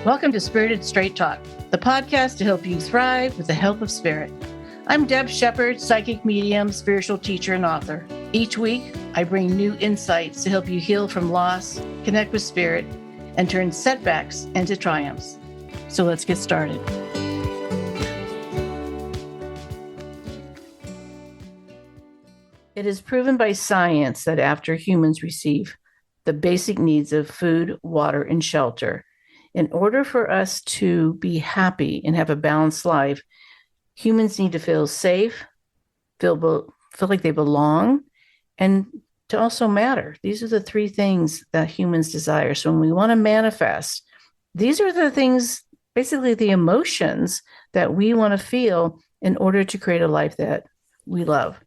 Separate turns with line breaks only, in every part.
Welcome to Spirited Straight Talk, the podcast to help you thrive with the help of spirit. I'm Deb Shepard, psychic medium, spiritual teacher, and author. Each week, I bring new insights to help you heal from loss, connect with spirit, and turn setbacks into triumphs. So let's get started. It is proven by science that after humans receive the basic needs of food, water, and shelter, in order for us to be happy and have a balanced life, humans need to feel safe, feel like they belong, and to also matter. These are the three things that humans desire. So when we want to manifest, these are the things, basically the emotions that we want to feel in order to create a life that we love.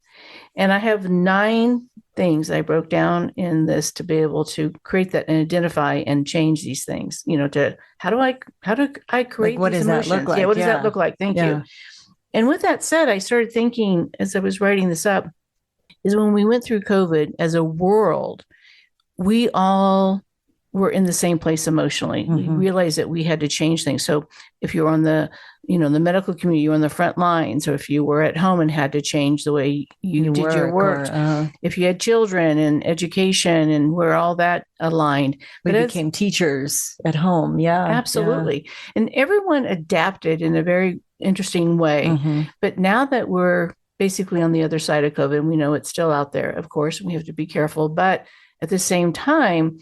And I have 9 things I broke down in this to be able to create that and identify and change these things, to how do I create
what
these
does
emotions?
that look like?
Yeah, what does that look like? Thank you. And with that said, I started thinking as I was writing this up, is when we went through COVID as a world, we all were in the same place emotionally. Mm-hmm. We realized that we had to change things. So if you're on the medical community, you're on the front lines, or if you were at home and had to change the way you did your work, if you had children and education and where all that aligned.
We became teachers at home. Yeah,
absolutely. Yeah. And everyone adapted in a very interesting way. Mm-hmm. But now that we're basically on the other side of COVID, we know it's still out there, of course, we have to be careful. But at the same time,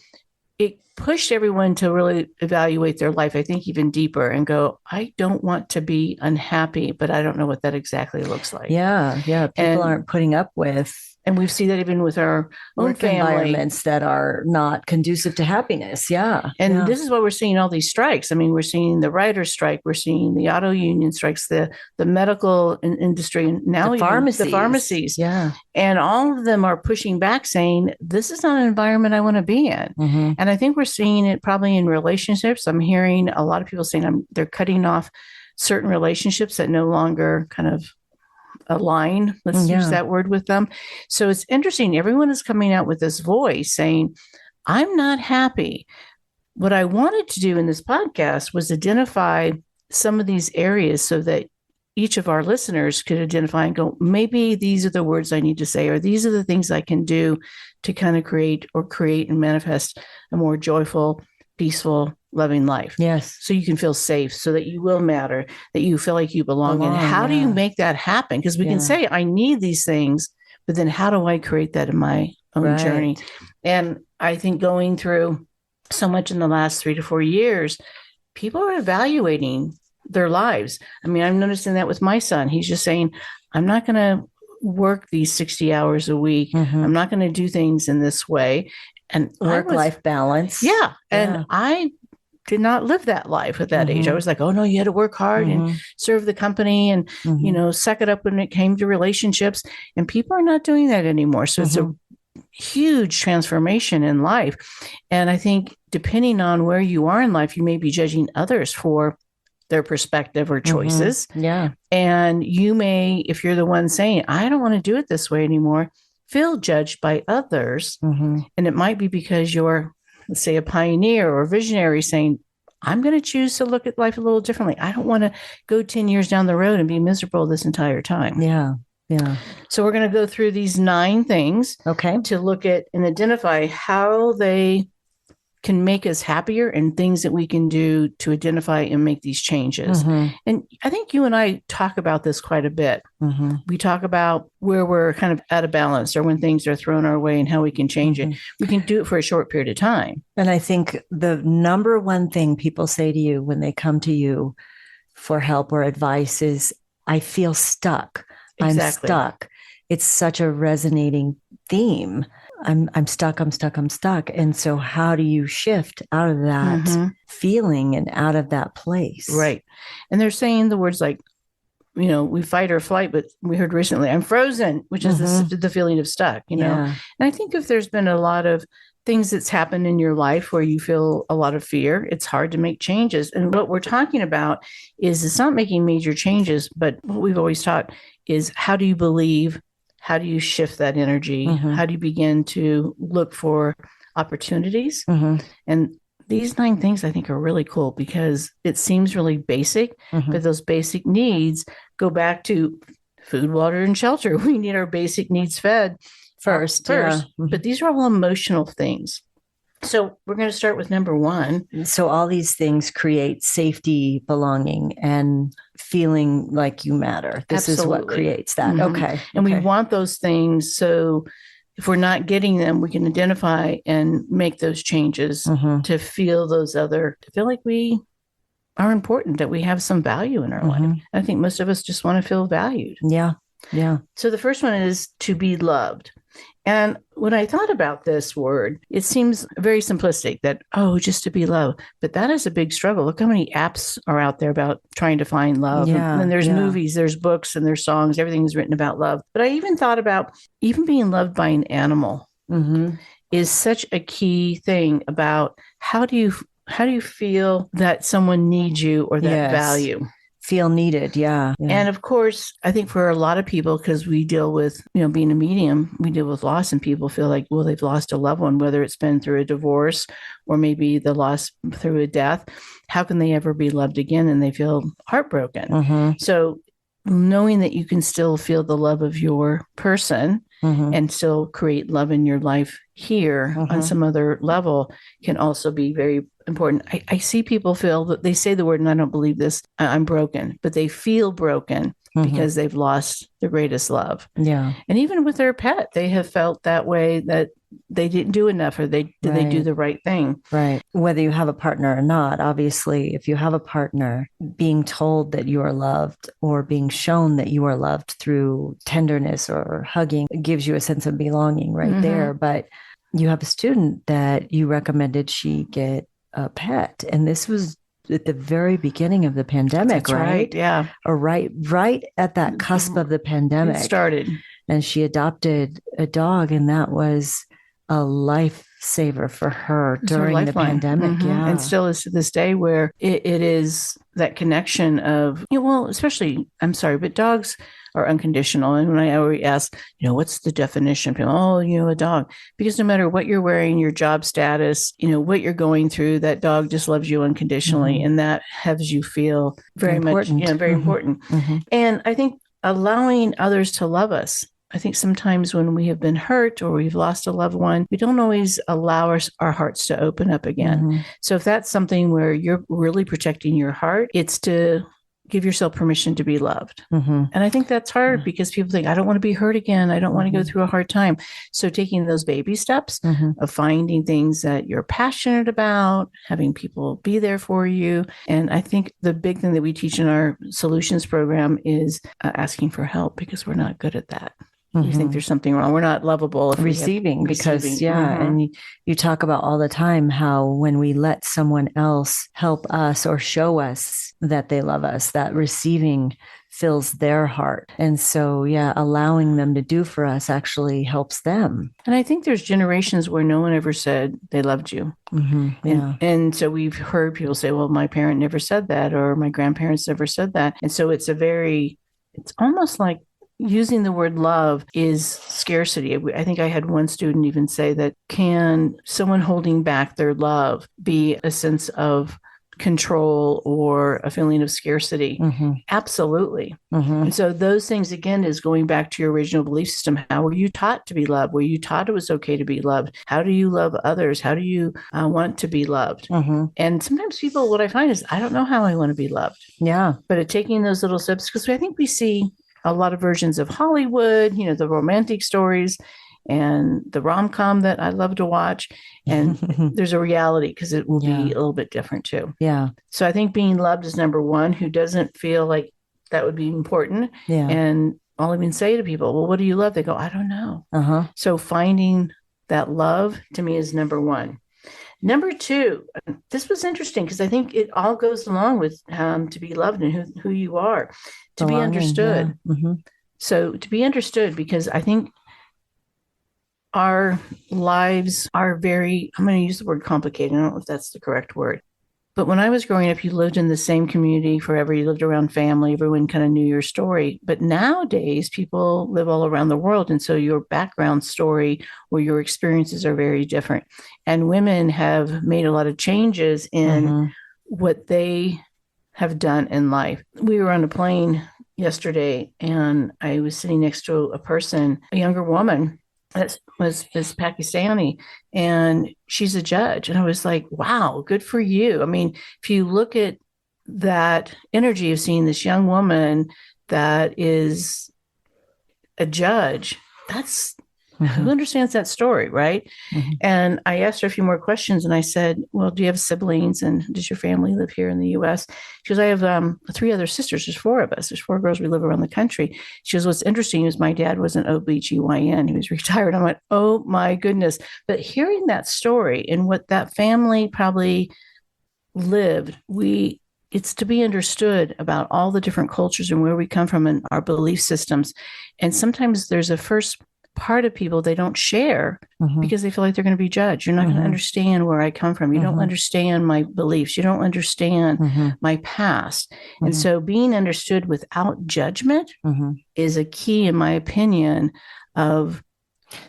it pushed everyone to really evaluate their life, I think, even deeper and go, I don't want to be unhappy, but I don't know what that exactly looks like.
Yeah. People aren't putting up with.
And we've seen that even with our own family.
Environments that are not conducive to happiness. Yeah.
And this is why we're seeing all these strikes. I mean, we're seeing the writers' strike, we're seeing the auto union strikes, the medical industry, and now
the
pharmacies.
Yeah.
And all of them are pushing back saying, this is not an environment I want to be in. Mm-hmm. And I think we're seeing it probably in relationships. I'm hearing a lot of people saying they're cutting off certain relationships that no longer kind of align, let's use that word, with them. So it's interesting. Everyone is coming out with this voice saying, I'm not happy. What I wanted to do in this podcast was identify some of these areas so that each of our listeners could identify and go, maybe these are the words I need to say, or these are the things I can do to kind of create and manifest a more joyful, peaceful, loving life.
Yes.
So you can feel safe, so that you will matter, that you feel like you belong. And how do you make that happen? Because we can say, I need these things, but then how do I create that in my own journey? And I think going through so much in the last 3 to 4 years, people are evaluating their lives. I mean, I'm noticing that with my son. He's just saying, I'm not going to work these 60 hours a week. Mm-hmm. I'm not going to do things in this way. And
work-life balance.
Yeah. And I did not live that life at that age. I was like, oh no, you had to work hard and serve the company and, suck it up when it came to relationships. And people are not doing that anymore. So it's a huge transformation in life. And I think depending on where you are in life, you may be judging others for their perspective or choices.
Yeah.
And you may, if you're the one saying, I don't want to do it this way anymore, feel judged by others. And it might be because you're, let's say, a pioneer or a visionary saying, I'm going to choose to look at life a little differently. I don't want to go 10 years down the road and be miserable this entire time.
Yeah.
So we're going to go through these 9 things to look at and identify how they can make us happier and things that we can do to identify and make these changes. And I think you and I talk about this quite a bit. We talk about where we're kind of out of balance or when things are thrown our way and how we can change it. We can do it for a short period of time.
And I think the number one thing people say to you when they come to you for help or advice is, I feel stuck.
Exactly.
I'm stuck. It's such a resonating theme. I'm stuck. And so how do you shift out of that feeling and out of that place?
Right. And they're saying the words like, we fight or flight, but we heard recently, I'm frozen, which is the feeling of stuck, And I think if there's been a lot of things that's happened in your life where you feel a lot of fear, it's hard to make changes. And what we're talking about is it's not making major changes, but what we've always taught is, how do you believe? How do you shift that energy? How do you begin to look for opportunities? And these 9 things I think are really cool because it seems really basic, but those basic needs go back to food, water, and shelter. We need our basic needs fed
First,
first,
yeah.
but these are all emotional things. So we're going to start with number one.
So all these things create safety, belonging, and feeling like you matter. This is what creates that. Okay.
And we want those things. So if we're not getting them, we can identify and make those changes to feel to feel like we are important, that we have some value in our life. I think most of us just want to feel valued.
Yeah. Yeah.
So the first one is to be loved. And when I thought about this word, it seems very simplistic that, oh, just to be loved. But that is a big struggle. Look how many apps are out there about trying to find love.
Yeah,
and then there's movies, there's books, and there's songs. Everything's written about love. But I even thought about even being loved by an animal is such a key thing about how do you feel that someone needs you or that value?
Feel needed. Yeah.
And of course, I think for a lot of people, because we deal with, being a medium, we deal with loss, and people feel like, well, they've lost a loved one, whether it's been through a divorce or maybe the loss through a death. How can they ever be loved again? And they feel heartbroken. So knowing that you can still feel the love of your person and still create love in your life here on some other level can also be very important. I see people feel that they say the word, and I don't believe this, I'm broken, but they feel broken because they've lost the greatest love.
Yeah.
And even with their pet, they have felt that way, that they didn't do enough, or did they do the right thing?
Right. Whether you have a partner or not, obviously, if you have a partner, being told that you are loved or being shown that you are loved through tenderness or hugging gives you a sense of belonging right there. But you have a student that you recommended she get a pet. And this was at the very beginning of the pandemic,
That's right? Yeah.
Or right at that cusp of the pandemic.
It started.
And she adopted a dog, and that was a lifesaver for her during the pandemic. Yeah.
And still is to this day, where it is that connection of, well, especially, I'm sorry, but dogs are unconditional. And when I always ask, what's the definition? People, a dog. Because no matter what you're wearing, your job status, what you're going through, that dog just loves you unconditionally. And that has you feel very important. Very important. And I think allowing others to love us. I think sometimes when we have been hurt or we've lost a loved one, we don't always allow our hearts to open up again. So if that's something where you're really protecting your heart, it's to give yourself permission to be loved. And I think that's hard because people think, I don't want to be hurt again. I don't want to go through a hard time. So taking those baby steps of finding things that you're passionate about, having people be there for you. And I think the big thing that we teach in our solutions program is asking for help, because we're not good at that. You think there's something wrong. We're not lovable. If
receiving. And you talk about all the time how when we let someone else help us or show us that they love us, that receiving fills their heart. And so, allowing them to do for us actually helps them.
And I think there's generations where no one ever said they loved you. And so we've heard people say, well, my parent never said that, or my grandparents never said that. And so it's almost like using the word love is scarcity. I think I had one student even say that, can someone holding back their love be a sense of control or a feeling of scarcity? Absolutely. And so those things, again, is going back to your original belief system. How were you taught to be loved? Were you taught it was okay to be loved? How do you love others? How do you want to be loved? And sometimes people, what I find is, I don't know how I want to be loved.
Yeah.
But at taking those little steps, because I think we see a lot of versions of Hollywood, the romantic stories and the rom-com that I love to watch. And there's a reality, because it will be a little bit different too.
Yeah.
So I think being loved is number one. Who doesn't feel like that would be important?
Yeah.
And I'll even say to people, well, what do you love? They go, I don't know. So finding that love to me is number one. Number two, this was interesting because I think it all goes along with to be loved and who you are, to be understood. So to be understood, because I think our lives are very, I'm going to use the word complicated. I don't know if that's the correct word. But when I was growing up, you lived in the same community forever. You lived around family. Everyone kind of knew your story. But nowadays, people live all around the world. And so your background story or your experiences are very different. And women have made a lot of changes in
Mm-hmm.
what they have done in life. We were on a plane yesterday and I was sitting next to a person, a younger woman that is Pakistani, and she's a judge. And I was like, wow, good for you. I mean, if you look at that energy of seeing this young woman that is a judge, that's
Mm-hmm.
who understands that story, right?
Mm-hmm.
And I asked her a few more questions and I said, well, do you have siblings and does your family live here in the US? She goes, I have three other sisters. There's four of us. There's four girls. We live around the country. She goes, what's interesting is my dad was an OBGYN. He was retired. I went, oh my goodness. But hearing that story and what that family probably lived, it's to be understood about all the different cultures and where we come from and our belief systems. And sometimes there's a first part of people they don't share
Mm-hmm.
because they feel like they're going to be judged. You're not going to
Mm-hmm.
understand where I come from. You don't
Mm-hmm.
understand my beliefs. You don't understand
Mm-hmm.
my past. And
Mm-hmm.
so being understood without judgment
Mm-hmm.
is a key, in my opinion, of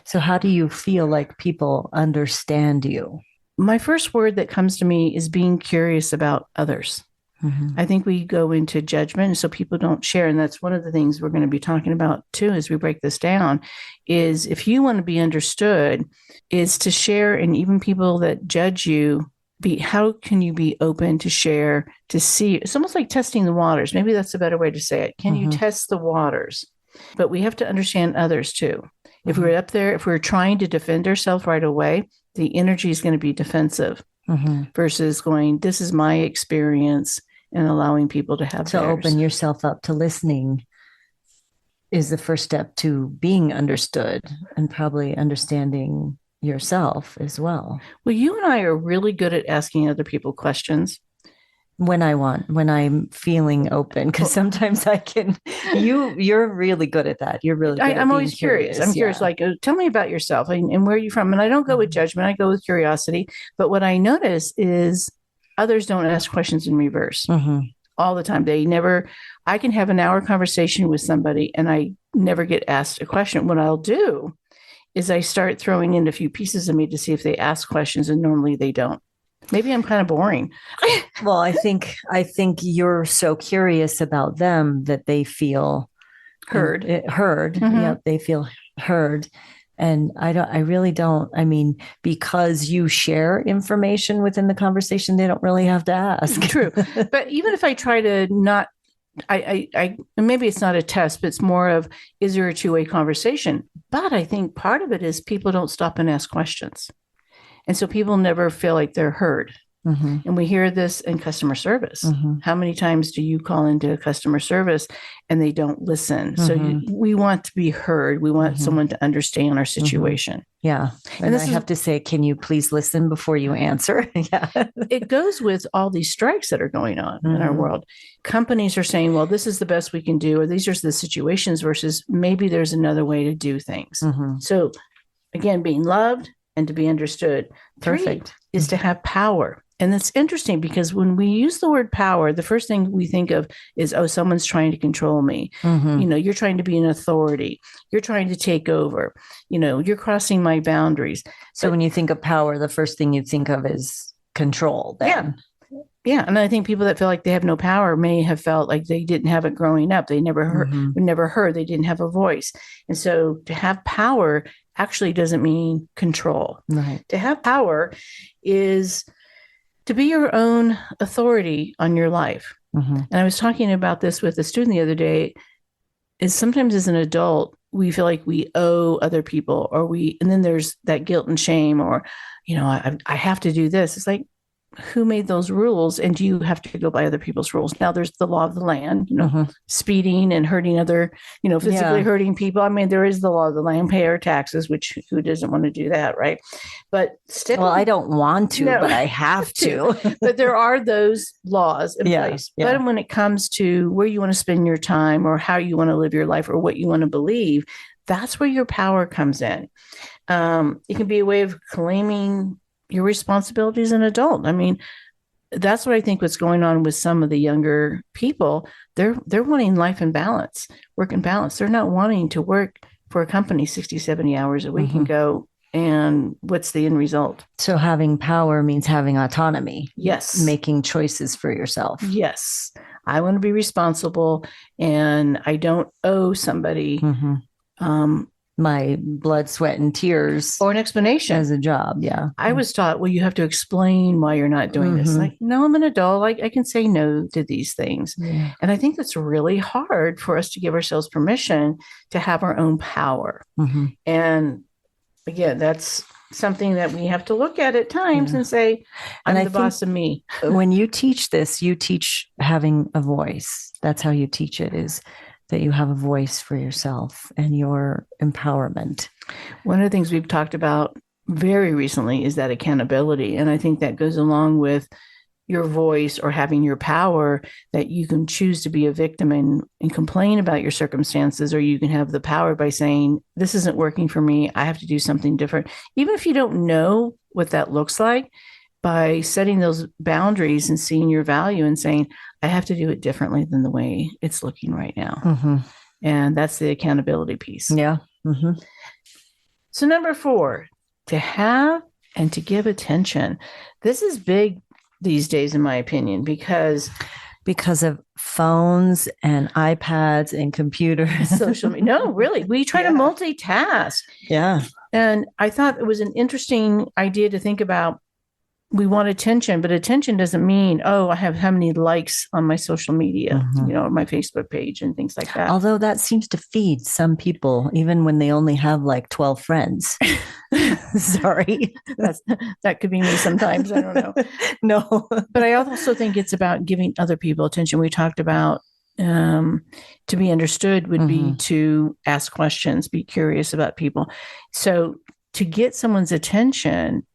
So, how do you feel like people understand you?
my first word that comes to me is being curious about others.
Mm-hmm.
I think we go into judgment, and so people don't share. And that's one of the things we're going to be talking about too, as we break this down, is if you want to be understood, is to share. And even people that judge you, how can you be open to share, to see? It's almost like testing the waters. Maybe that's a better way to say it. Can you
Mm-hmm.
test the waters? But we have to understand others too. If
Mm-hmm.
we're up there, if we're trying to defend ourselves right away, the energy is going to be defensive
Mm-hmm.
versus going, this is my experience, and allowing people to have
So,
theirs.
open yourself up to listening is the first step to being understood and probably understanding yourself as well.
Well, you and I are really good at asking other people questions.
When I'm feeling open, because sometimes I can, you're really good at that. You're really good at
I'm
being
always curious. I'm
curious.
curious,
Yeah.
like, tell me about yourself and where are you from? And I don't go with
Mm-hmm.
judgment, I go with curiosity. But what I notice is others don't ask questions in reverse
Mm-hmm.
all the time. I can have an hour conversation with somebody and I never get asked a question. What I'll do is I start throwing in a few pieces of me to see if they ask questions, and normally they don't. Maybe I'm kind of boring.
Well, I think you're so curious about them that they feel
Heard.
heard.
Mm-hmm.
Yep, they feel heard. And I really don't. I mean, because you share information within the conversation, they don't really have to ask.
True. But even if I try to not, maybe it's not a test, but it's more of, is there a two-way conversation? But I think part of it is people don't stop and ask questions. And so people never feel like they're heard.
Mm-hmm.
And we hear this in customer service.
Mm-hmm.
How many times do you call into customer service and they don't listen? So we want to be heard. We want someone to understand our situation.
Yeah. And I have to say, can you please listen before you answer? Yeah.
It goes with all these strikes that are going on in our world. Companies are saying, well, this is the best we can do, or these are the situations versus maybe there's another way to do things. So again, being loved and to be understood.
Perfect.
3 is to have power. And that's interesting because when we use the word power, the first thing we think of is, oh, someone's trying to control me. You're trying to be an authority. You're trying to take over. You're crossing my boundaries.
So when you think of power, the first thing you think of is control. Then.
Yeah. And I think people that feel like they have no power may have felt like they didn't have it growing up. They never heard, they didn't have a voice. And so to have power actually doesn't mean control.
Right.
To have power is to be your own authority on your life. And I was talking about this with a student the other day, is sometimes as an adult, we feel like we owe other people, and then there's that guilt and shame, or, I have to do this. It's like, who made those rules, and do you have to go by other people's rules? Now there's the law of the land, speeding and hurting other, physically hurting people. I mean, there is the law of the land, pay our taxes, which who doesn't want to do that, right? But
well, I don't want to, but I have to.
But there are those laws in place.
Yeah.
But when it comes to where you want to spend your time or how you want to live your life or what you want to believe, that's where your power comes in. It can be a way of claiming your responsibility as an adult. I mean, that's what I think what's going on with some of the younger people. They're wanting life in balance, work in balance. They're not wanting to work for a company 60, 70 hours a week and go, and what's the end result?
So having power means having autonomy.
Yes.
Making choices for yourself.
Yes. I want to be responsible, and I don't owe somebody
my blood, sweat, and tears
or an explanation
as a job. Yeah.
I was taught, well, you have to explain why you're not doing this. Like, no, I'm an adult. I can say no to these things.
Yeah.
And I think that's really hard for us to give ourselves permission to have our own power. And again, that's something that we have to look at times and say, I'm the boss of me.
When you teach this, you teach having a voice. That's how you teach it, is that you have a voice for yourself and your empowerment.
One of the things we've talked about very recently is that accountability. And I think that goes along with your voice or having your power, that you can choose to be a victim and complain about your circumstances, or you can have the power by saying, this isn't working for me. I have to do something different. Even if you don't know what that looks like, by setting those boundaries and seeing your value and saying, I have to do it differently than the way it's looking right now. And that's the accountability piece.
Yeah.
So number 4, to have and to give attention. This is big these days, in my opinion, because
of phones and iPads and computers.
Social media. No, really. We try to multitask.
Yeah.
And I thought it was an interesting idea to think about. We want attention, but attention doesn't mean, I have how many likes on my social media, my Facebook page and things like that.
Although that seems to feed some people, even when they only have like 12 friends. Sorry.
That could be me sometimes. I don't know.
No.
But I also think it's about giving other people attention. We talked about to be understood would be to ask questions, be curious about people. So to get someone's attention,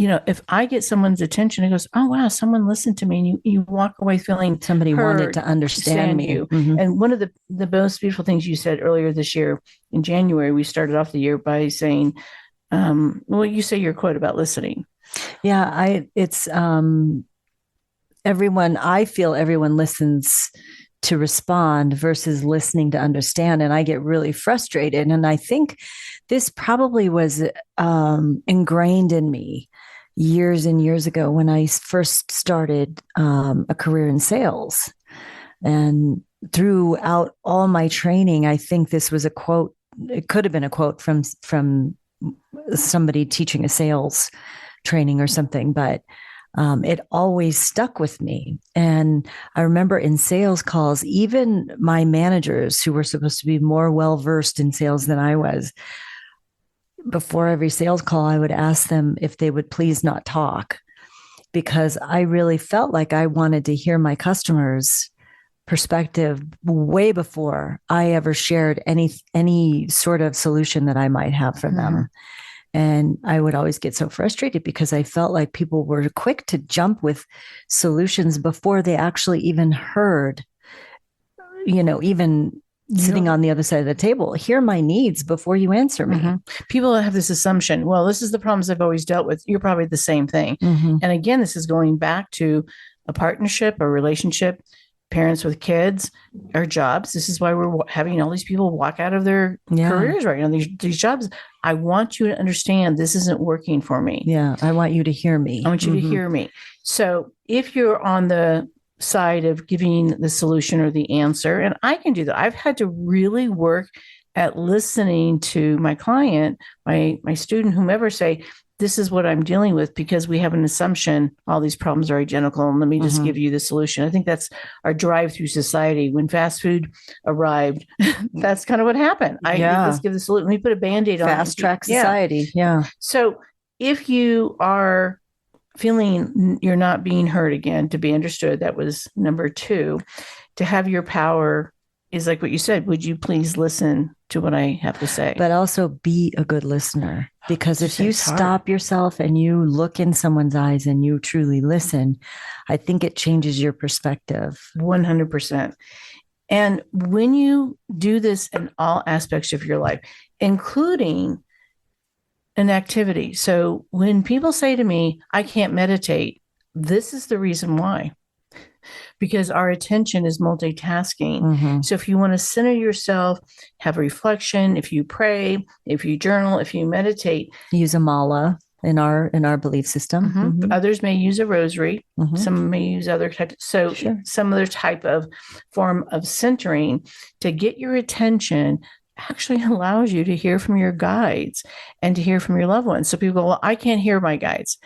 if I get someone's attention, it goes, oh, wow, someone listened to me. And you walk away feeling
somebody
heard,
wanted to understand me.
You. And one of the most beautiful things you said earlier this year in January, we started off the year by saying, you say your quote about listening.
Yeah, I feel everyone listens to respond versus listening to understand. And I get really frustrated. And I think this probably was ingrained in me years and years ago when I first started a career in sales. And throughout all my training, I think this was a quote. It could have been a quote from somebody teaching a sales training or something, but it always stuck with me. And I remember in sales calls, even my managers who were supposed to be more well-versed in sales than I was, before every sales call, I would ask them if they would please not talk, because I really felt like I wanted to hear my customers' perspective way before I ever shared any sort of solution that I might have for them. And I would always get so frustrated because I felt like people were quick to jump with solutions before they actually even heard, even sitting on the other side of the table, hear my needs before you answer me.
People have this assumption, well, this is the problems I've always dealt with. You're probably the same thing. And again, this is going back to a partnership, a relationship, parents with kids, our jobs. This is why we're having all these people walk out of their careers right now, these jobs. I want you to understand this isn't working for me.
Yeah. I want you to hear me.
I want you to hear me. So if you're on the side of giving the solution or the answer, and I can do that. I've had to really work at listening to my client, my student, whomever, say, this is what I'm dealing with, because we have an assumption all these problems are identical. And let me just give you the solution. I think that's our drive through society. When fast food arrived, that's kind of what happened. Let's give the solution. Let me put a Band-Aid on it.
Fast track society. Yeah.
So if you are feeling you're not being heard, again, to be understood, that was number 2. To have your power is like what you said. Would you please listen to what I have to say?
But also be a good listener, because if you stop yourself and you look in someone's eyes and you truly listen, I think it changes your perspective.
100%. And when you do this in all aspects of your life, including an activity. So when people say to me, I can't meditate, This is the reason why, because our attention is multitasking.
Mm-hmm.
So if you want to center yourself, have reflection, if you pray, if you journal, if you meditate,
Use a mala in our belief system. Mm-hmm.
Others may use a rosary.
Mm-hmm.
Some may use other types. So
Sure.
some other type of form of centering to get your attention actually allows you to hear from your guides and to hear from your loved ones. So people go, well, I can't hear my guides.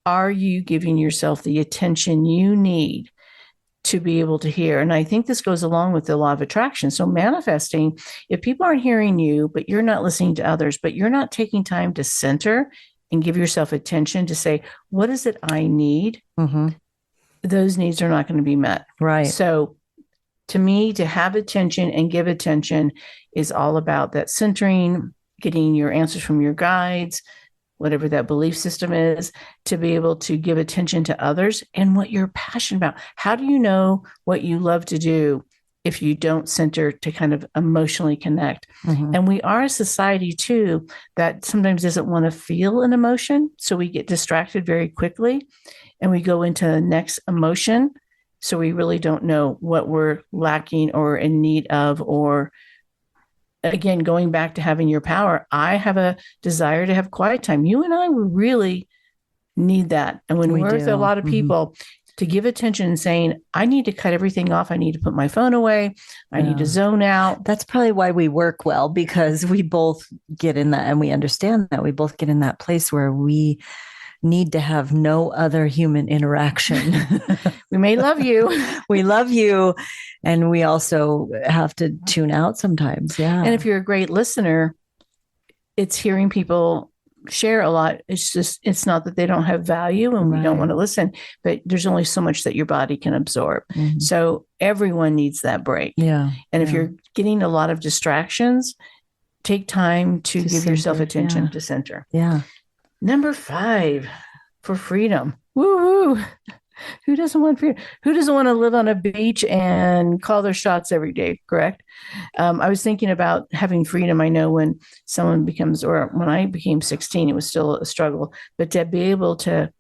Are you giving yourself the attention you need to be able to hear? And I think this goes along with the law of attraction. So manifesting, if people aren't hearing you, but you're not listening to others, but you're not taking time to center and give yourself attention to say, what is it I need?
Mm-hmm.
Those needs are not going to be met.
Right.
So to me, to have attention and give attention is all about that centering, getting your answers from your guides, whatever that belief system is, to be able to give attention to others and what you're passionate about. How do you know what you love to do if you don't center to kind of emotionally connect?
Mm-hmm.
And we are a society too that sometimes doesn't want to feel an emotion. So we get distracted very quickly and we go into the next emotion. So we really don't know what we're lacking or in need of, or again, going back to having your power, I have a desire to have quiet time. You and I really need that. And when we're with a lot of people, to give attention and saying, I need to cut everything off. I need to put my phone away. I need to zone out.
That's probably why we work well, because we both get in that, and we understand that we both get in that place where we need to have no other human interaction.
We may love you.
We love you. And we also have to tune out sometimes. Yeah.
And if you're a great listener, it's hearing people share a lot. It's just, it's not that they don't have value and we don't want to listen, but there's only so much that your body can absorb. Mm-hmm. So everyone needs that break.
Yeah.
And if you're getting a lot of distractions, take time to give center, yourself attention to center.
Yeah.
Number 5, for freedom. Woo-hoo. Who doesn't want freedom? Who doesn't want to live on a beach and call their shots every day? Correct. I was thinking about having freedom. I know when someone becomes, or when I became 16, it was still a struggle, but to be able to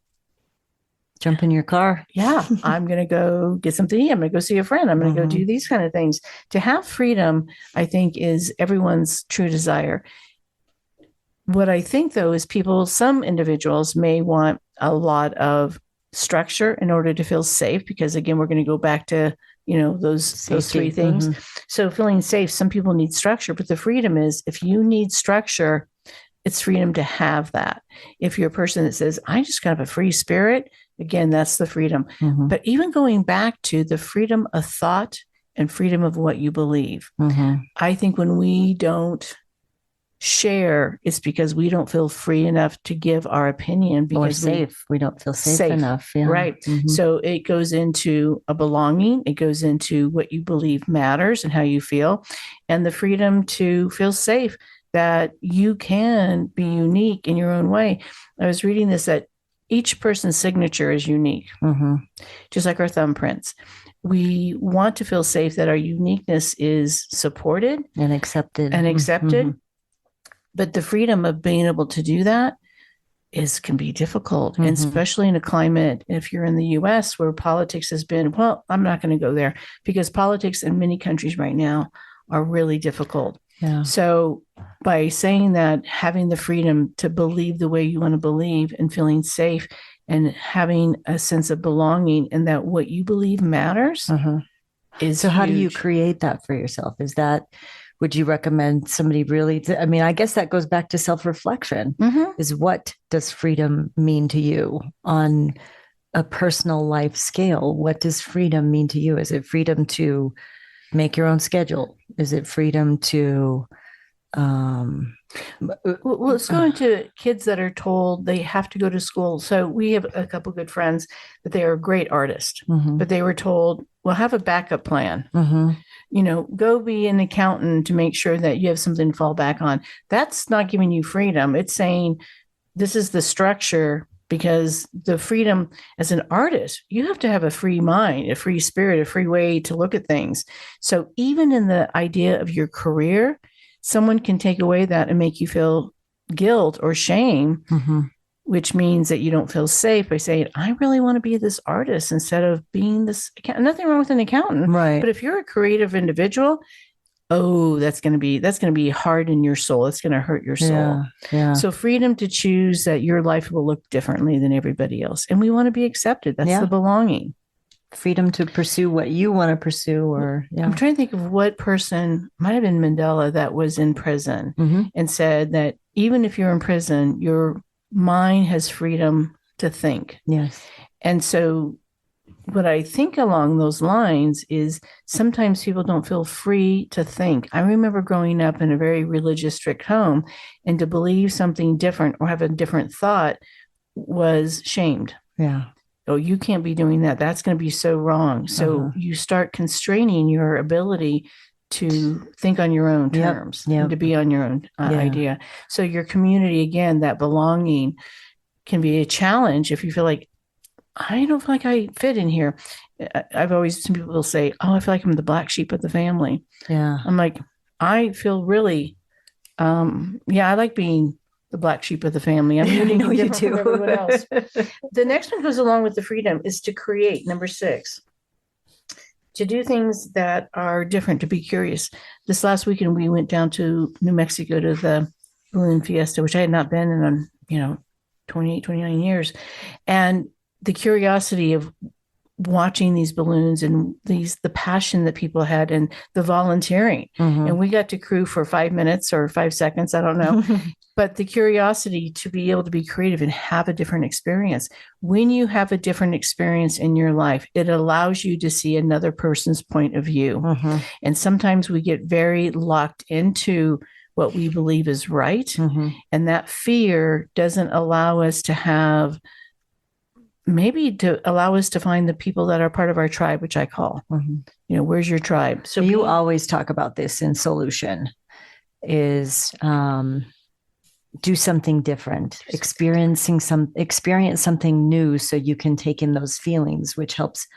jump in your car.
Yeah. I'm going to go get something to eat. I'm going to go see a friend. I'm going to go do these kind of things. To have freedom, I think, is everyone's true desire. What I think, though, is some individuals may want a lot of structure in order to feel safe, because again, we're going to go back to, those 3 things. Mm-hmm. So feeling safe, some people need structure, but the freedom is, if you need structure, it's freedom to have that. If you're a person that says, I just have a free spirit, again, that's the freedom. Mm-hmm. But even going back to the freedom of thought and freedom of what you believe, I think when we don't share, it's because we don't feel free enough to give our opinion, because
we don't feel safe enough. Yeah.
Right. Mm-hmm. So it goes into a belonging. It goes into what you believe matters and how you feel, and the freedom to feel safe, that you can be unique in your own way. I was reading this, that each person's signature is unique, just like our thumbprints. We want to feel safe that our uniqueness is supported
and accepted.
But the freedom of being able to do that can be difficult, and especially in a climate, if you're in the U.S. where politics has been, well, I'm not going to go there, because politics in many countries right now are really difficult. Yeah. So by saying that, having the freedom to believe the way you want to believe, and feeling safe and having a sense of belonging, and that what you believe matters is
so huge. How do you create that for yourself? Would you recommend somebody really, I guess that goes back to self-reflection, is what does freedom mean to you on a personal life scale? What does freedom mean to you? Is it freedom to make your own schedule? Is it freedom to...
let's go into kids that are told they have to go to school. So we have a couple good friends that they are great artists, but they were told, well, have a backup plan. Go be an accountant to make sure that you have something to fall back on. That's not giving you freedom. It's saying this is the structure, because the freedom as an artist, you have to have a free mind, a free spirit, a free way to look at things. So even in the idea of your career, someone can take away that and make you feel guilt or shame which means that you don't feel safe by saying, I really want to be this artist instead of being this accountant. Nothing wrong with an accountant.
Right.
But if you're a creative individual, oh, that's going to be hard in your soul. It's going to hurt your soul.
Yeah. Yeah.
So freedom to choose that your life will look differently than everybody else. And we want to be accepted. That's the belonging.
Freedom to pursue what you want to pursue. Or
I'm trying to think of what person, might have been Mandela, that was in prison and said that even if you're in prison, your mind has freedom to think.
Yes.
And so what I think along those lines is sometimes people don't feel free to think. I remember growing up in a very religious, strict home, and to believe something different or have a different thought was shamed.
Yeah.
Oh, you can't be doing that. That's going to be so wrong. So you start constraining your ability to think on your own terms and to be on your own idea. So your community, again, that belonging can be a challenge if you feel like, I don't feel like I fit in here. Some people will say, oh, I feel like I'm the black sheep of the family.
Yeah.
I'm like, I feel really, I like being the black sheep of the family. I'm unique and different from everyone else. The next one goes along with the freedom is to create, number 6. To do things that are different, to be curious. This last weekend, we went down to New Mexico to the balloon fiesta, which I had not been in 28, 29 years. And the curiosity of watching these balloons and the passion that people had and the volunteering. And we got to crew for 5 minutes or 5 seconds, I don't know. But the curiosity to be able to be creative and have a different experience. When you have a different experience in your life, it allows you to see another person's point of view. And sometimes we get very locked into what we believe is right. And that fear doesn't allow us to have, maybe to allow us to find the people that are part of our tribe, which I call, where's your tribe?
So you always talk about this in Solution is, do something different, experience something new so you can take in those feelings, which helps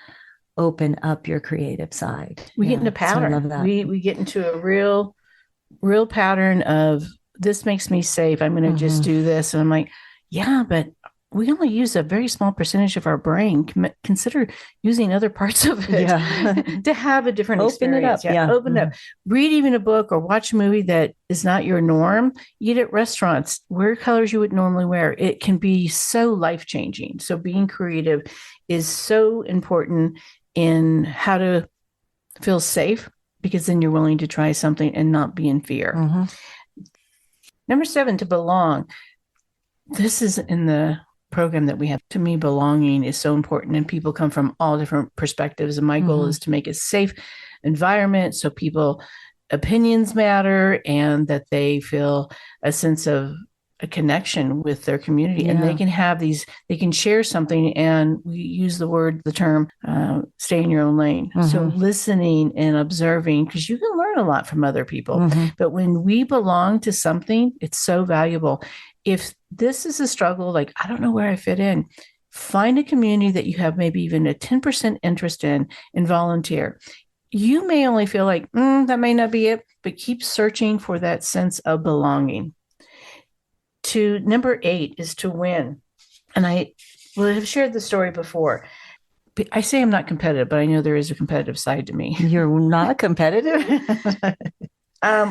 open up your creative side.
We get into pattern. So I love that. We get into a real pattern of, this makes me safe. I'm going to just do this. And I'm like, yeah, but we only use a very small percentage of our brain. Consider using other parts of it to have a different experience. Open it up. Read even a book or watch a movie that is not your norm. Eat at restaurants. Wear colors you would normally wear. It can be so life-changing. So being creative is so important in how to feel safe, because then you're willing to try something and not be in fear. Number 7, to belong. This is in the program that we have. To me, belonging is so important, and people come from all different perspectives. And my goal is to make a safe environment so people opinions matter and that they feel a sense of a connection with their community, and they can have they can share something. And we use the term, stay in your own lane. So listening and observing, because you can learn a lot from other people. But when we belong to something, it's so valuable. If this is a struggle, like, I don't know where I fit in, find a community that you have maybe even a 10% interest in and volunteer. You may only feel like, that may not be it, but keep searching for that sense of belonging. To number 8 is to win. And I have shared the story before. I say I'm not competitive, but I know there is a competitive side to me.
You're not competitive?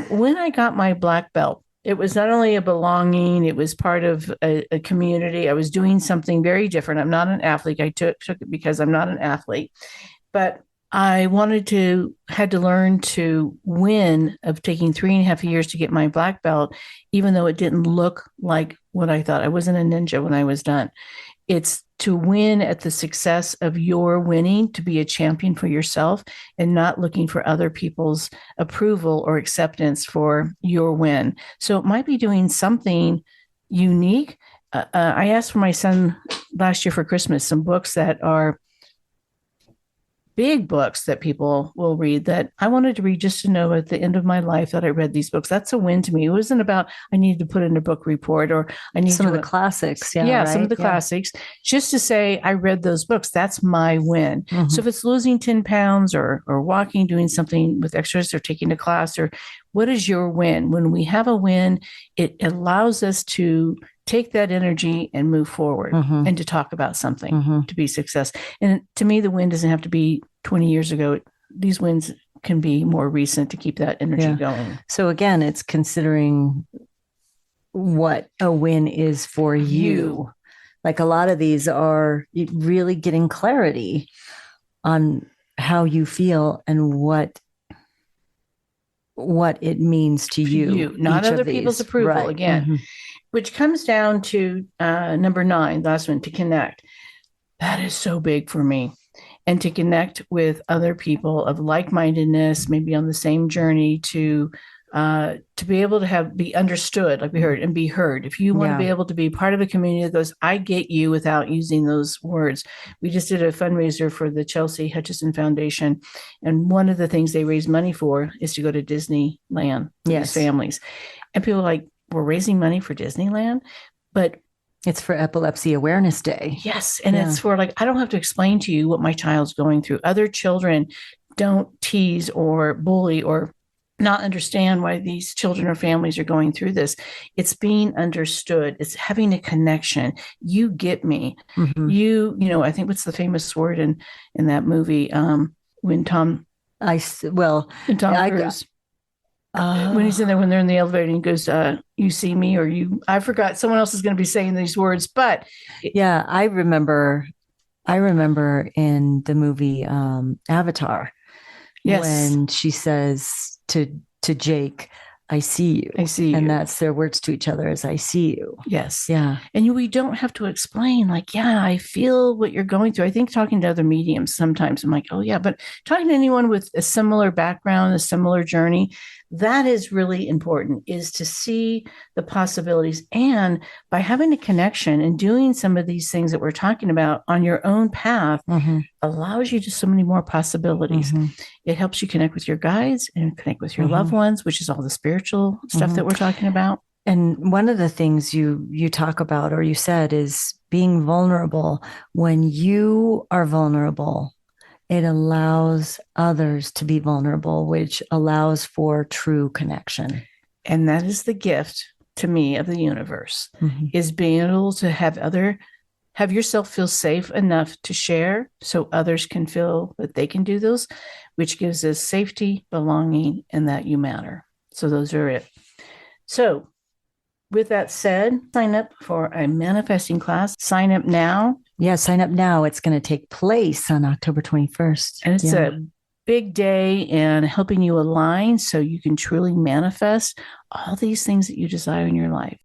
When I got my black belt, it was not only a belonging, it was part of a community. I was doing something very different. I'm not an athlete. I took it because I'm not an athlete. But I had to learn to win, of taking 3.5 years to get my black belt, even though it didn't look like what I thought. I wasn't a ninja when I was done. It's to win at the success of your winning, to be a champion for yourself and not looking for other people's approval or acceptance for your win. So it might be doing something unique. I asked for my son last year for Christmas some books that are big books that people will read, that I wanted to read just to know at the end of my life that I read these books. That's a win to me. It wasn't about, I needed to put in a book report, or I need
some of the classics. Some
of the classics, just to say I read those books. That's my win. So if it's losing 10 pounds or walking, doing something with exercise, or taking a class, or what is your win? When we have a win, it allows us to take that energy and move forward and to talk about something to be success. And to me, the win doesn't have to be 20 years ago. These wins can be more recent to keep that energy going.
So again, it's considering what a win is for you. Like a lot of these are really getting clarity on how you feel and what it means to you.
Not other people's approval, again, which comes down to number 9, last one, to connect. That is so big for me. And to connect with other people of like-mindedness, maybe on the same journey, to be able to be understood, like we heard, and be heard. If you want to be able to be part of a community that goes, I get you, without using those words. We just did a fundraiser for the Chelsea Hutchison Foundation. And one of the things they raise money for is to go to Disneyland for these families. And people are like, we're raising money for Disneyland, but
it's for Epilepsy Awareness Day.
Yes. And it's for, like, I don't have to explain to you what my child's going through. Other children don't tease or bully or not understand why these children or families are going through this. It's being understood. It's having a connection. You get me. You know, I think what's the famous word in that movie when Tom Cruise. When he's in there, when they're in the elevator and he goes, you see me, or you, I forgot, someone else is going to be saying these words, but
I remember in the movie Avatar, when she says to Jake, I see you.
I see you.
And that's their words to each other, is I see you.
Yes.
Yeah.
And we don't have to explain, like, I feel what you're going through. I think talking to other mediums, sometimes I'm like, oh yeah, but talking to anyone with a similar background, a similar journey, that is really important, is to see the possibilities. And by having a connection and doing some of these things that we're talking about on your own path, allows you to so many more possibilities. It helps you connect with your guides and connect with your loved ones, which is all the spiritual stuff that we're talking about.
And one of the things you talk about, or you said, is being vulnerable. When you are vulnerable, it allows others to be vulnerable, which allows for true connection.
And that is the gift to me of the universe, is being able to have yourself feel safe enough to share so others can feel that they can do those, which gives us safety, belonging, and that you matter. So those are it. So with that said, sign up for a manifesting class. Sign up now.
Yeah, sign up now. It's going to take place on October 21st.
And it's a big day in helping you align so you can truly manifest all these things that you desire in your life.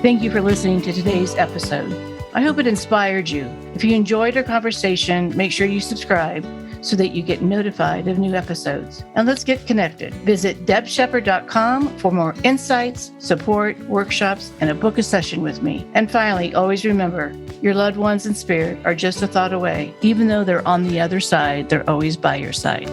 Thank you for listening to today's episode. I hope it inspired you. If you enjoyed our conversation, make sure you subscribe so that you get notified of new episodes. And let's get connected. Visit debshepard.com for more insights, support, workshops, and a book a session with me. And finally, always remember, your loved ones in spirit are just a thought away. Even though they're on the other side, they're always by your side.